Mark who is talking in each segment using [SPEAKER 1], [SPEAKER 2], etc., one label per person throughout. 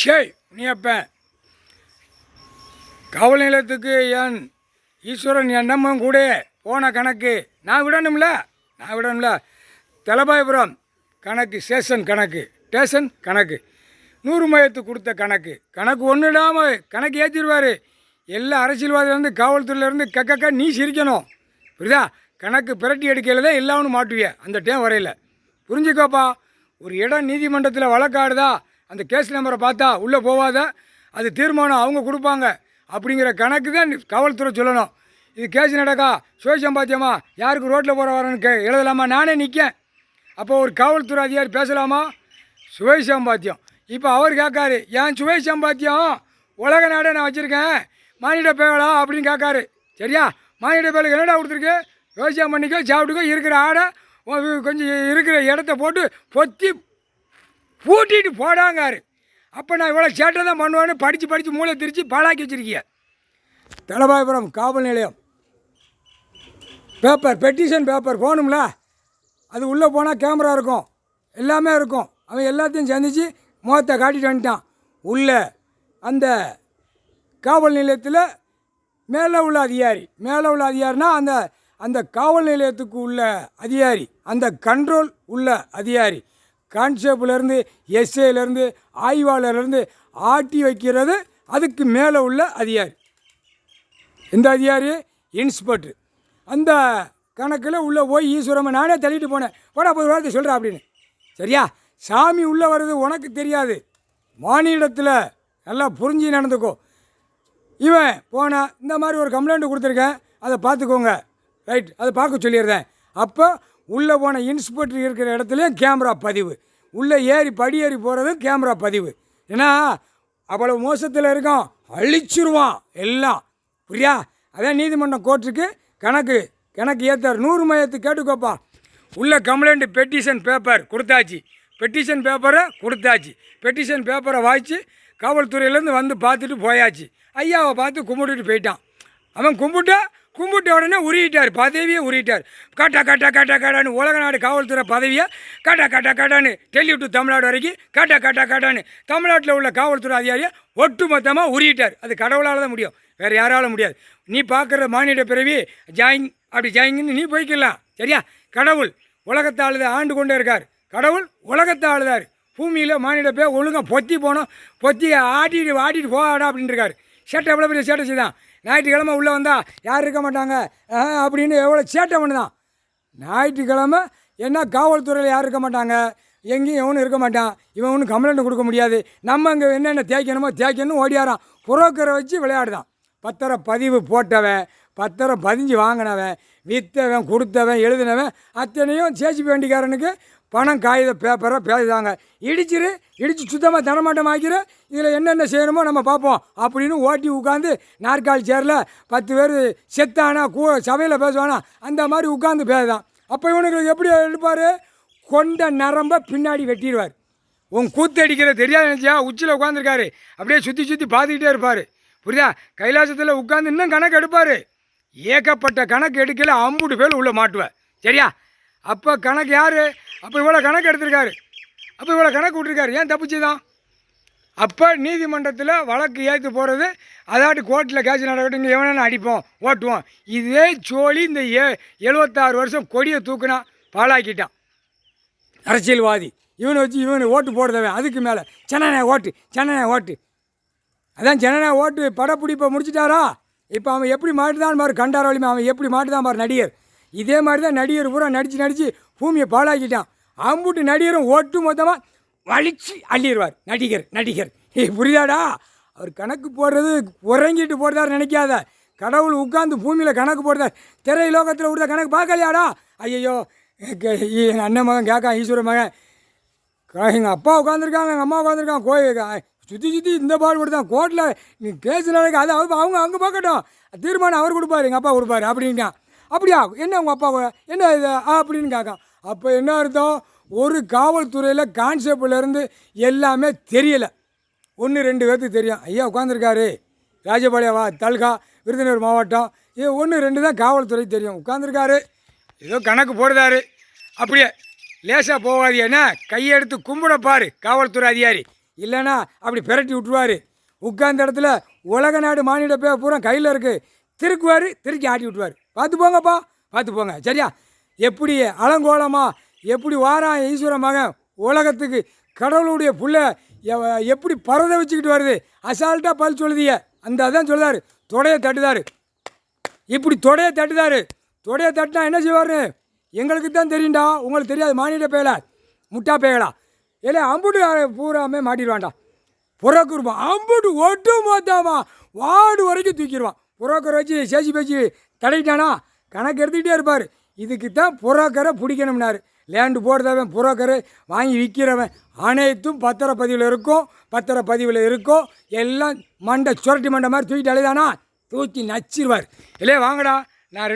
[SPEAKER 1] ஷேய் முனியப்பன், காவல் நிலையத்துக்கு என் ஈஸ்வரன் என் நம்ம கூட போன கணக்கு நான் விடணும்ல. தலபாயபுரம் கணக்கு ஸ்டேஷன் கணக்கு 100 மையத்துக்கு கொடுத்த கணக்கு ஒன்றுடாமல் கணக்கு ஏற்றிடுவார். எல்லா அரசியல்வாதிலேருந்து காவல்துறையிலேருந்து கக்கக்கா நீ சிரிக்கணும், புரியுதா? கணக்கு பிரட்டி எடுக்கையில் தான் எல்லாரும் மாட்டுவிய அந்த டைம் வரையில். புரிஞ்சுக்கோப்பா. ஒரு இடம் நீதிமன்றத்தில் வழக்காடுதா, அந்த கேஸ் நம்பரை பார்த்தா உள்ளே போவாத, அது தீர்மானம் அவங்க கொடுப்பாங்க அப்படிங்கிற கணக்கு தான் காவல்துறை சொல்லணும். இது கேஸ் நடக்கா சுய சம்பாத்தியமா, யாருக்கு ரோட்டில் போகிற வரன்னு எழுதலாமா? நானே நிற்கேன். அப்போ ஒரு காவல்துறை அதிகாரி பேசலாமா? சுய சம்பாத்தியம். இப்போ அவர் கேட்காரு, என் சுய சம்பாத்தியம் உலக நாடே நான் வச்சுருக்கேன், மானிட பேவலா அப்படின்னு கேட்காரு. சரியா? மானிட பேவலுக்கு என்னடா கொடுத்துருக்கு? விவசாயம் பண்ணிக்கோ, சாப்பிட்டுக்கோ, இருக்கிற ஆடை கொஞ்சம் இருக்கிற இடத்த போட்டு பொத்தி பூட்டிட்டு போடாங்காரு. அப்போ நான் இவ்வளோ சேட்டை தான் பண்ணுவேன்னு படித்து மூளை திரித்து பாழாக்கி வச்சுருக்கிய. தலபாயபுரம் காவல் நிலையம் பெட்டிஷன் பேப்பர் போகணும்ல, அது உள்ளே போனால் கேமரா இருக்கும், எல்லாமே இருக்கும். அவன் எல்லாத்தையும் சந்தித்து முகத்தை காட்டிட்டு வந்துட்டான். உள்ளே அந்த காவல் நிலையத்தில் மேலே உள்ள அதிகாரினா அந்த காவல் நிலையத்துக்கு உள்ள அதிகாரி, அந்த கண்ட்ரோல் உள்ள அதிகாரி, கான்ஸ்டேபிள்லேருந்து எஸ்ஐலேருந்து ஆய்வாளர்லேருந்து ஆட்டி வைக்கிறது அதுக்கு மேலே உள்ள அதிகாரி. இந்த அதிகாரி இன்ஸ்பெக்டர். அந்த கணக்கில் உள்ளே போய் ஈஸ்வரம்மா நானே தள்ளிட்டு போனேன், போடா 10 வார்த்தை சொல்கிறேன் அப்படின்னு. சரியா? சாமி உள்ளே வருது உனக்கு தெரியாது, மானிடத்தில் நல்லா புரிஞ்சு நடந்துக்கோ. இவன் போனால் இந்த மாதிரி ஒரு கம்ப்ளைண்ட் கொடுத்துருக்கேன், அதை பார்த்துக்கோங்க, ரைட், அதை பார்க்க சொல்லிடுறேன். அப்போ உள்ளே போன இன்ஸ்பெக்டர் இருக்கிற இடத்துலையும் கேமரா பதிவு, உள்ளே படியேறி போகிறதும் கேமரா பதிவு. ஏன்னா அவ்வளோ மோசத்தில் இருக்கான், அழிச்சிருவான் எல்லாம், புரியா? அதான் நீதிமன்றம் கோர்ட்டுக்கு கணக்கு ஏற்றார். 100 மையத்துக்கு கேட்டுக்கோப்பா. உள்ள கம்ப்ளைண்ட் பெட்டிஷன் பேப்பர் கொடுத்தாச்சு, பெட்டிஷன் பேப்பரை வாய்ச்சி காவல்துறையிலேருந்து வந்து பார்த்துட்டு போயாச்சு. ஐயாவை பார்த்து கும்பிட்டுட்டு போயிட்டான். அவன் கும்பிட்ட உடனே உருகிட்டார், பதவியை உருகிட்டார். காட்டான்னு உலக நாடு காவல்துறை பதவியை காட்டான்னு டெல்லி டு தமிழ்நாடு வரைக்கும் காட்டான்னு தமிழ்நாட்டில் உள்ள காவல்துறை அதிகாரியை ஒட்டு மொத்தமாக உருகிட்டார். அது கடவுளால் தான் முடியும், வேறு யாராலும் முடியாது. நீ பார்க்குற மானிட பிறவி ஜாயிங்னு நீ போய்க்கலாம். சரியா? கடவுள் உலகத்தை ஆண்டு கொண்டே இருக்கார். கடவுள் உலகத்தை ஆளுதார். பூமியில் மானிட பேர் ஒழுங்காக பொத்தி ஆட்டிட்டு போடா அப்படின்னு இருக்கார். சேட்டை எவ்வளோ பெரிய சேட்டை செய்தான். ஞாயிற்றுக்கிழமை உள்ளே வந்தால் யாரும் இருக்க மாட்டாங்க அப்படின்னு எவ்வளோ சேட்டை பண்ணுதான். ஞாயிற்றுக்கிழமை என்ன காவல்துறையில் யாரும் இருக்க மாட்டாங்க, எங்கேயும் எவனும் இருக்க மாட்டான். இவன் ஒன்றும் கம்ப்ளைண்ட் கொடுக்க முடியாது. நம்ம இங்கே என்னென்ன தேய்க்கணும் ஓடியாரான். புரோக்கரை வச்சு விளையாடுதான். பத்திர பதிவு போட்டவன், பத்திரம் பதிஞ்சு வாங்கினவன், விற்றவன், கொடுத்தவன், எழுதினவன் அத்தனையும் சேசிபி வண்டிக்காரனுக்கு பணம் காகித பேப்பரை பேசுதாங்க. இடித்து சுத்தமாக தரமாட்டம் ஆக்கிற, இதில் என்னென்ன செய்யணுமோ நம்ம பார்ப்போம் அப்படின்னு ஓட்டி உட்காந்து நாற்காலி சேரில் 10 பேர் செத்தானா சபையில் பேசுவானா அந்த மாதிரி உட்காந்து பேசுதான். அப்போ இவனுக்கு எப்படி எடுப்பார்? கொண்ட நரம்பை பின்னாடி வெட்டிடுவார். உன் கூத்து அடிக்கிற தெரியாது நினச்சியா? உச்சியில் உட்காந்துருக்காரு, அப்படியே சுற்றி பார்த்துக்கிட்டே இருப்பார். புரியுதா? கைலாசத்தில் உட்காந்து இன்னும் கணக்கு எடுப்பார். ஏகப்பட்ட கணக்கு எடுக்கல, 50 பேர் உள்ளே மாட்டுவேன். சரியா? அப்போ கணக்கு யார்? அப்போ இவ்வளோ கணக்கு எடுத்திருக்காரு, அப்போ இவ்வளோ கணக்கு விட்டுருக்காரு, ஏன் தப்பிச்சு தான்? அப்போ நீதிமன்றத்தில் வழக்கு ஏற்று போகிறது, அதாட்டு கோர்ட்டில் கேஸ் நடக்கட்டும், இங்கே எவனா அடிப்போம் ஓட்டுவோம். இதே சோழி இந்த 76 வருஷம் கொடியை தூக்குனா பாழாக்கிட்டான் அரசியல்வாதி. இவனை ஓட்டு போடுறவன் அதுக்கு மேலே சென்னை ஓட்டு அதான் ஜனநாயக ஓட்டு படப்பிடிப்பை முடிச்சிட்டாரா? இப்போ அவன் எப்படி மாட்டுதான் பாரு, கண்டார வலிமை அவன் எப்படி மாட்டுதான் பாரு நடிகர். இதே மாதிரி தான் நடிகர் பூரா நடித்து பூமியை பாழாக்கிட்டான். அம்புட்டு நடிகரும் ஒட்டு மொத்தமாக வலிச்சு அள்ளிடுவார் நடிகர். புரியாதா? அவர் கணக்கு போடுறது உறங்கிட்டு போடுறாரு நினைக்காத. கடவுள் உட்காந்து பூமியில் கணக்கு போடுறார். திரை லோகத்தில் விடுற கணக்கு பார்க்கலையாடா? ஐயோ எங்கள் அண்ணன் மகன் கேட்கான், ஈஸ்வர மகன், எங்கள் அப்பா உட்காந்துருக்காங்க, எங்கள் அம்மா உட்காந்துருக்கான், கோயில் சுற்றி இந்த பாடு தான் கோர்ட்டில் நீ கேஸ் நடக்க, அது அவங்க அங்கே பார்க்கட்டும், தீர்மானம் அவர் கொடுப்பாரு, எங்கள் அப்பா கொடுப்பாரு அப்படின்ட்டான். அப்படியா? என்ன உங்கள் அப்பா என்ன இது அப்படின்னு கேட்கான். அப்போ என்ன அர்த்தம்? ஒரு காவல்துறையில் கான்ஸ்டேபிள்லேருந்து எல்லாமே தெரியலை, 1-2 பேர்த்துக்கு தெரியும். ஐயா உட்காந்துருக்காரு, ராஜபாளையம் தல்கா விருதுநகர் மாவட்டம், 1-2 தான் காவல்துறை தெரியும். உட்காந்துருக்காரு, ஏதோ கணக்கு போடுதாரு. அப்படியே லேசாக போகாது, என்ன கையெடுத்து கும்பிட பாரு காவல்துறை அதிகாரி. இல்லைன்னா அப்படி பிரட்டி விட்ருவார். உட்கார்ந்த இடத்துல உலக நாடு மானிட பேர் பூரா கையில் இருக்குது, திருக்குவார், திருக்கி ஆட்டி விட்ருவார். பார்த்து போங்கப்பா, பார்த்து போங்க. சரியா? எப்படி அலங்கோலமா எப்படி வாரான் ஈஸ்வர மகன் உலகத்துக்கு, கடவுளுடைய புள்ள எப்படி பறதை வச்சுக்கிட்டு வருது, அசால்ட்டாக பல் சொல்லுதிய. அந்த அதான் சொல்லுதார், தொடையை தட்டுதார். இப்படி தொடையை தட்டுதார். தொடையை தட்டினா என்ன செய்வார்னு எங்களுக்கு தான் தெரியும்டா, உங்களுக்கு தெரியாது. மானிட பேயலா, முட்டா பேயலா, இல்லை அம்புட்டு பூராமே மாட்டிடுவான்டா. புறக்குருப்பான் அம்புட்டு ஒட்டு மொத்தமா வார்டு வரைக்கும் தூக்கிடுவான். புரோக்கர் வச்சு சேசி பேச்சு தடையிட்டானா கணக்கு எடுத்துக்கிட்டே இருப்பார். இதுக்கு தான் புரோக்கரை பிடிக்கணும்னாரு. லேண்டு போடுறவன் புரோக்கரு, வாங்கி விற்கிறவன் அனைத்தும் பத்திரப்பதிவில் இருக்கும். பத்திரப்பதிவில் இருக்கும் எல்லாம் மண்டை சுரட்டி மண்டை மாதிரி தூக்கிட்டு அழுதானா தூக்கி நச்சிருவார். இல்லையே வாங்கடா, நான்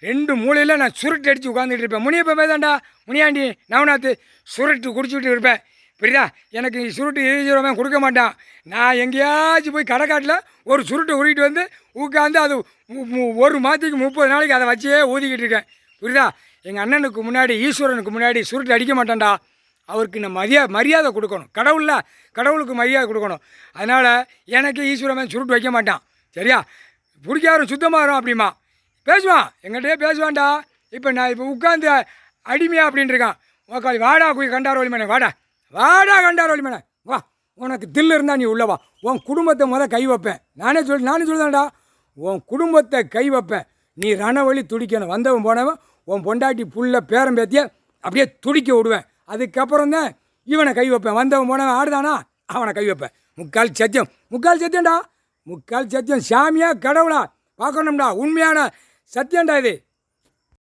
[SPEAKER 1] ரெண்டு மூலையில் நான் சுருட்டு அடித்து உட்காந்துட்டு இருப்பேன். முனியப்ப போய்தான்டா, முனியாண்டி நவநாத்து சுருட்டு குடிச்சுக்கிட்டு இருப்பேன். புரியுதா? எனக்கு சுருட்டு ஈஸ்வரவன் கொடுக்க மாட்டான். நான் எங்கேயாச்சும் போய் கடைக்காட்டில் ஒரு சுருட்டை உருகிட்டு வந்து உட்காந்து அது ஒரு மாதத்துக்கு 30 நாளைக்கு அதை வச்சே ஊதிக்கிட்டு இருக்கேன். புரியுதா? எங்கள் அண்ணனுக்கு முன்னாடி, ஈஸ்வரனுக்கு முன்னாடி சுருட்டு அடிக்க மாட்டான்டா. அவருக்கு நான் மரியாதை கொடுக்கணும். கடவுளுக்கு மரியாதை கொடுக்கணும். அதனால் எனக்கு ஈஸ்வரன் சுருட்டு வைக்க மாட்டான். சரியா? பிடிக்காரும் சுத்தமாகரும் அப்படிமா பேசுவான், எங்கள்கிட்டயே பேசுவான்டா. இப்போ நான் இப்போ உட்காந்து அடிமையா அப்படின்ட்டு இருக்கான். உக்காளி வாடா போய் கண்டார் வழிமேனே, வாடா கண்டார் வழிமேனே, வா, உனக்கு தில்லு இருந்தால் நீ உள்ளவா. உன் குடும்பத்தை கை வைப்பேன். நானே சொல்லுதான்டா, உன் குடும்பத்தை கை வைப்பேன். நீ ரணவழி துடிக்கணும். வந்தவன் போனவன் உன் பொண்டாட்டி புள்ள பேரம் பேத்திய அப்படியே துடிக்க விடுவேன். அதுக்கப்புறம் தான் இவனை கை வைப்பேன். வந்தவன் போனவன் ஆடுதானா அவனை கை வைப்பேன். முக்கால் சத்தியம்டா, முக்கால் சத்தியம். சாமியா கடவுளா பார்க்கணும்டா, உண்மையான சத்தியம்டா இது.